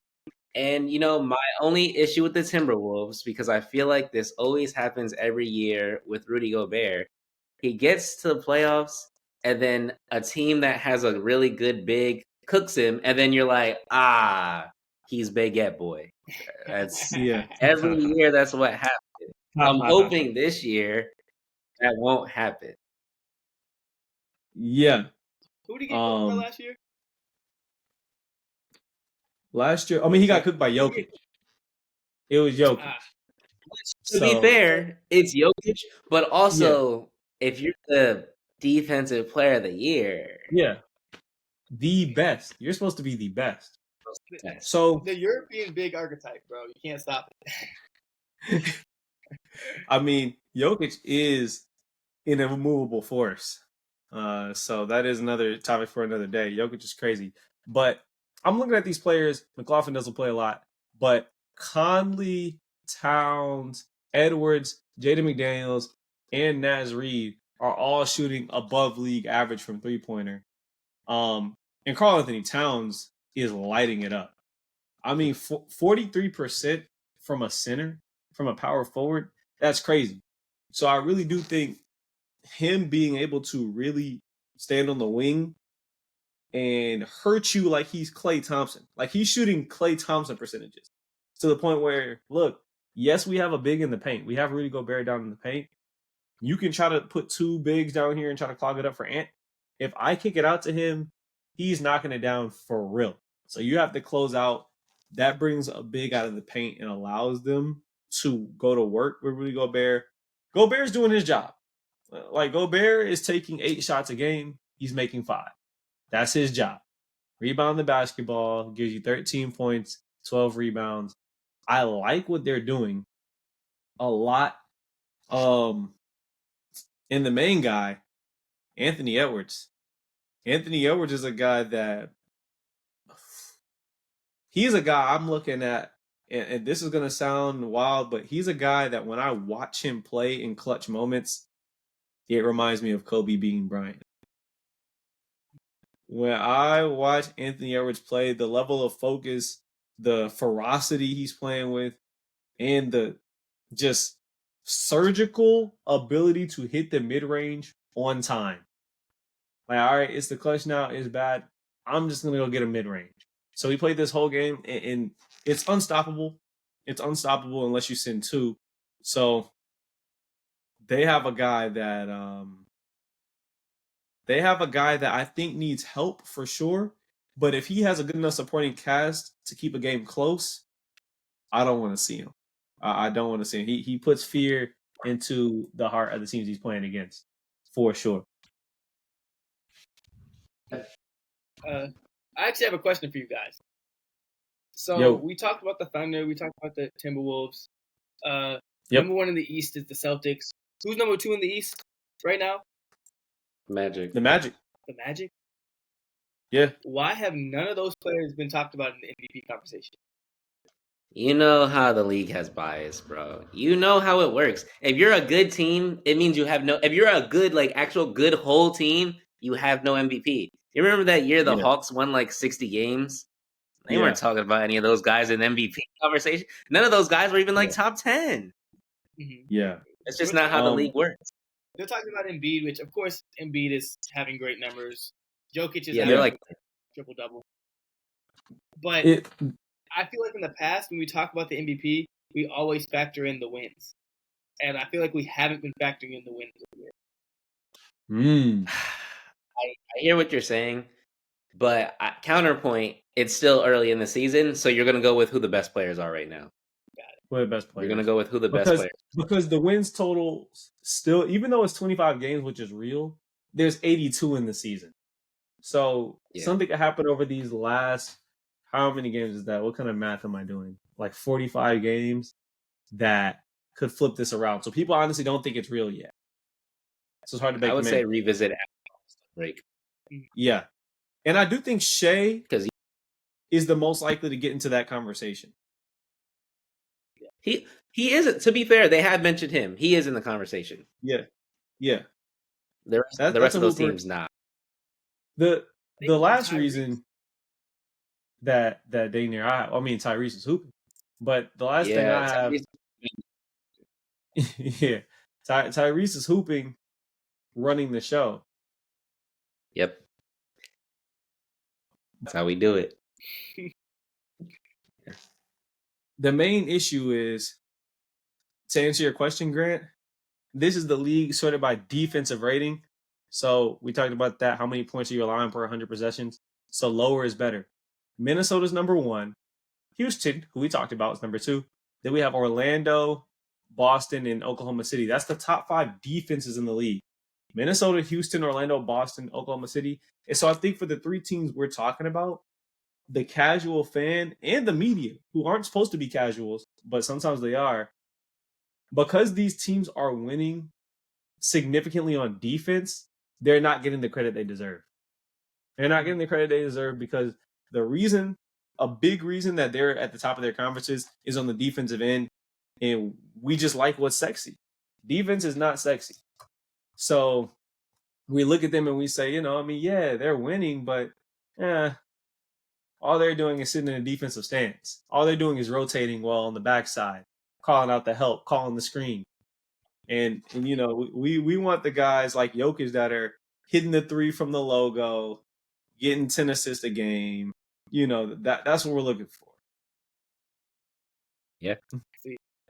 And, my only issue with the Timberwolves, because I feel like this always happens every year with Rudy Gobert, he gets to the playoffs, and then a team that has a really good big cooks him, and then you're like, he's baguette boy. That's every year that's what happens. I'm hoping this year that won't happen. Yeah. Who did he get cooked by last year? Last year, he got cooked by Jokic. It was Jokic. To be fair, it's Jokic, but also if you're the Defensive Player of the Year, the best. You're supposed to be the best. So the European big archetype, bro. You can't stop it. Jokic is an immovable force. So that is another topic for another day. Jokic is crazy. But I'm looking at these players. McLaughlin doesn't play a lot. But Conley Towns, Edwards, Jaden McDaniels, and Naz Reid are all shooting above league average from three-pointer. And Karl-Anthony Towns is lighting it up. I mean, 43% from a center, from a power forward, that's crazy. So I really do think him being able to really stand on the wing and hurt you like he's Klay Thompson. Like he's shooting Klay Thompson percentages to the point where, look, yes, we have a big in the paint. We have Rudy Gobert down in the paint. You can try to put two bigs down here and try to clog it up for Ant. If I kick it out to him, he's knocking it down for real. So you have to close out. That brings a big out of the paint and allows them to go to work with Rudy Gobert. Gobert's doing his job. Like Gobert is taking 8 shots a game. He's making 5. That's his job. Rebound the basketball, gives you 13 points, 12 rebounds. I like what they're doing a lot. And the main guy, Anthony Edwards. Anthony Edwards is a guy that he's a guy I'm looking at, and this is going to sound wild, but he's a guy that when I watch him play in clutch moments, it reminds me of Kobe beating Bryant. When I watch Anthony Edwards play, the level of focus, the ferocity he's playing with, and the just surgical ability to hit the mid-range on time. Like, all right, it's the clutch now, it's bad. I'm just going to go get a mid-range. So he played this whole game, and it's unstoppable. It's unstoppable unless you send 2. So they have a guy that I think needs help for sure. But if he has a good enough supporting cast to keep a game close, I don't want to see him. I don't want to see him. He puts fear into the heart of the teams he's playing against, for sure. I actually have a question for you guys. So we talked about the Thunder. We talked about the Timberwolves. Number 1 in the East is the Celtics. Who's number 2 in the East right now? Magic. The Magic. The Magic? Yeah. Why have none of those players been talked about in the MVP conversation? You know how the league has bias, bro. You know how it works. If you're a good team, it means you have no... If you're a good, like, actual good whole team, you have no MVP. You remember that year the Hawks won, like, 60 games? They weren't talking about any of those guys in MVP conversation. None of those guys were even, like, top 10. Mm-hmm. Yeah. It's just not how the league works. They're talking about Embiid, which, of course, Embiid is having great numbers. Jokic is having like triple-double. But I feel like in the past, when we talk about the MVP, we always factor in the wins. And I feel like we haven't been factoring in the wins over here. I hear what you're saying, but counterpoint, it's still early in the season, so you're going to go with who the best players are right now. Who the best players? You're going to go with who the best players. Because the wins total still, even though it's 25 games, which is real, there's 82 in the season. So something could happen over these last, how many games is that? What kind of math am I doing? Like 45 games that could flip this around. So people honestly don't think it's real yet. So it's hard to make. I would say revisit after break. Yeah. And I do think Shea is the most likely to get into that conversation. He isn't. To be fair, they have mentioned him. He is in the conversation. Yeah. Yeah. The rest of those teams not. The last reason that they near Tyrese is hooping, but the last thing I have, Tyrese is hooping, running the show. Yep, that's how we do it. The main issue is, to answer your question, Grant, this is the league sorted by defensive rating. So we talked about that. How many points are you allowing per 100 possessions? So lower is better. Minnesota's number 1. Houston, who we talked about, is number 2. Then we have Orlando, Boston, and Oklahoma City. That's the top 5 defenses in the league. Minnesota, Houston, Orlando, Boston, Oklahoma City. And so I think for the 3 teams we're talking about, the casual fan and the media, who aren't supposed to be casuals, but sometimes they are, because these teams are winning significantly on defense, they're not getting the credit they deserve. They're not getting the credit they deserve because a big reason that they're at the top of their conferences is on the defensive end. and we just like what's sexy. Defense is not sexy. So we look at them and we say, yeah, they're winning, but all they're doing is sitting in a defensive stance. All they're doing is rotating well on the backside, calling out the help, calling the screen. And we want the guys like Jokic that are hitting the three from the logo, getting 10 assists a game. That's what we're looking for. Yeah.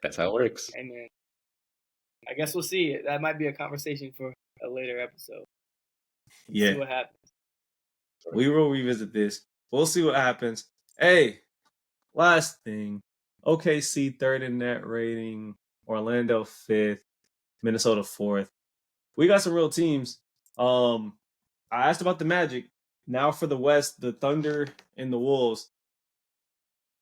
That's how it works. Hey, man. I guess we'll see. That might be a conversation for a later episode. Yeah. See what happens. We will revisit this. We'll see what happens. Hey, last thing. OKC 3rd in net rating. Orlando 5th. Minnesota 4th. We got some real teams. I asked about the Magic. Now for the West, the Thunder and the Wolves.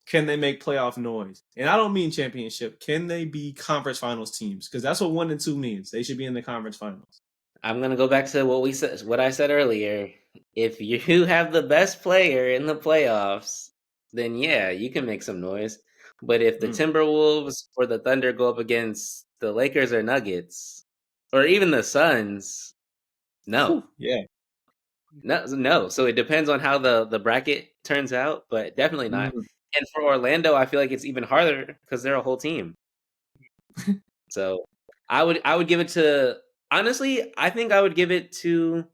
Can they make playoff noise? And I don't mean championship. Can they be conference finals teams? Because that's what 1 and 2 means. They should be in the conference finals. I'm gonna go back to what I said earlier. If you have the best player in the playoffs, then yeah, you can make some noise. But if the Timberwolves or the Thunder go up against the Lakers or Nuggets, or even the Suns, no. Yeah. No. So it depends on how the bracket turns out, but definitely not. And for Orlando, I feel like it's even harder because they're a whole team. So I would give it to, honestly, I think I would give it to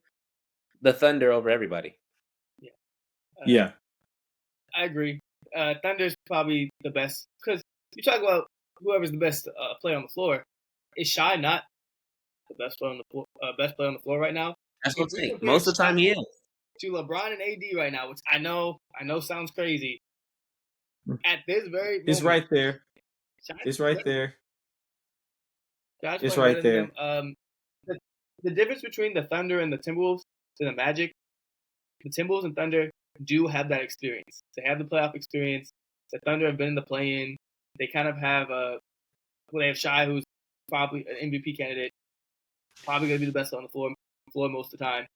the Thunder over everybody. Yeah. I agree. Thunder's probably the best because you talk about whoever's the best player on the floor. Is Shy not the best player on the floor? Best player on the floor right now. That's what I'm saying. Most of the time, he is. To LeBron and AD right now, which I know sounds crazy. At this very moment, it's right there. It's right there. It's right there. The difference between the Thunder and the Timberwolves to the Magic, the Timberwolves and Thunder do have that experience. They have the playoff experience. The Thunder have been in the play-in. They kind of have they have Shai, who's probably an MVP candidate, probably going to be the best on the floor most of the time.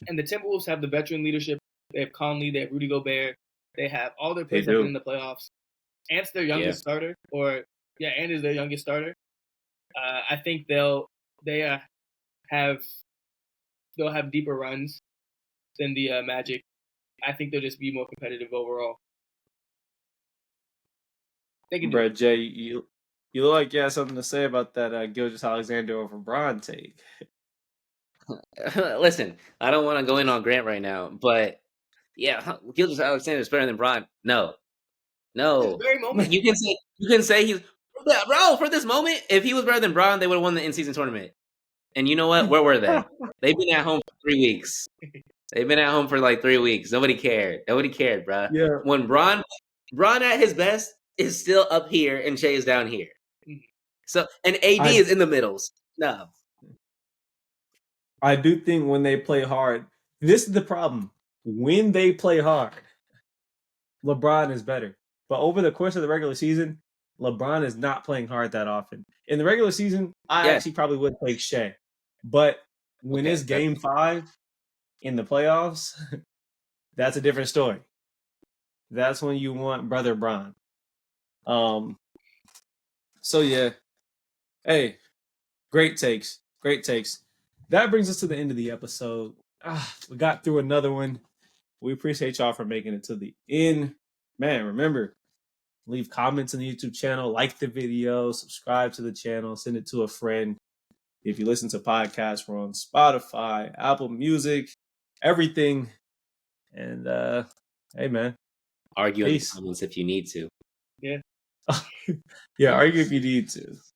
And the Timberwolves have the veteran leadership. They have Conley. They have Rudy Gobert. They have all their players have been in the playoffs. Ant's their youngest starter, Ant is their youngest starter. I think they'll have deeper runs than the Magic. I think they'll just be more competitive overall. Brad Jay, you look like you have something to say about that Gilgeous-Alexander over Bron take. Listen, I don't want to go in on Grant right now, but yeah, Gilgeous-Alexander is better than Bron. No. This very moment. You can say he's bro for this moment. If he was better than Bron, they would have won the in-season tournament. And you know what? Where were they? They've been at home for 3 weeks. They've been at home for like 3 weeks. Nobody cared, bro. Yeah. When Bron at his best is still up here and Shea is down here. So and AD is in the middles. No. I do think when they play hard, this is the problem. When they play hard, LeBron is better. But over the course of the regular season, LeBron is not playing hard that often. In the regular season, I actually probably would take Shea. But when it's game 5 in the playoffs, that's a different story. That's when you want brother Bron. So yeah. Hey, great takes. That brings us to the end of the episode. We got through another one. We appreciate y'all for making it to the end. Man, remember, leave comments on the YouTube channel, like the video, subscribe to the channel, send it to a friend. If you listen to podcasts, we're on Spotify, Apple Music, everything. And hey, man. Argue in the comments if you need to. Yeah. Yeah, argue if you need to.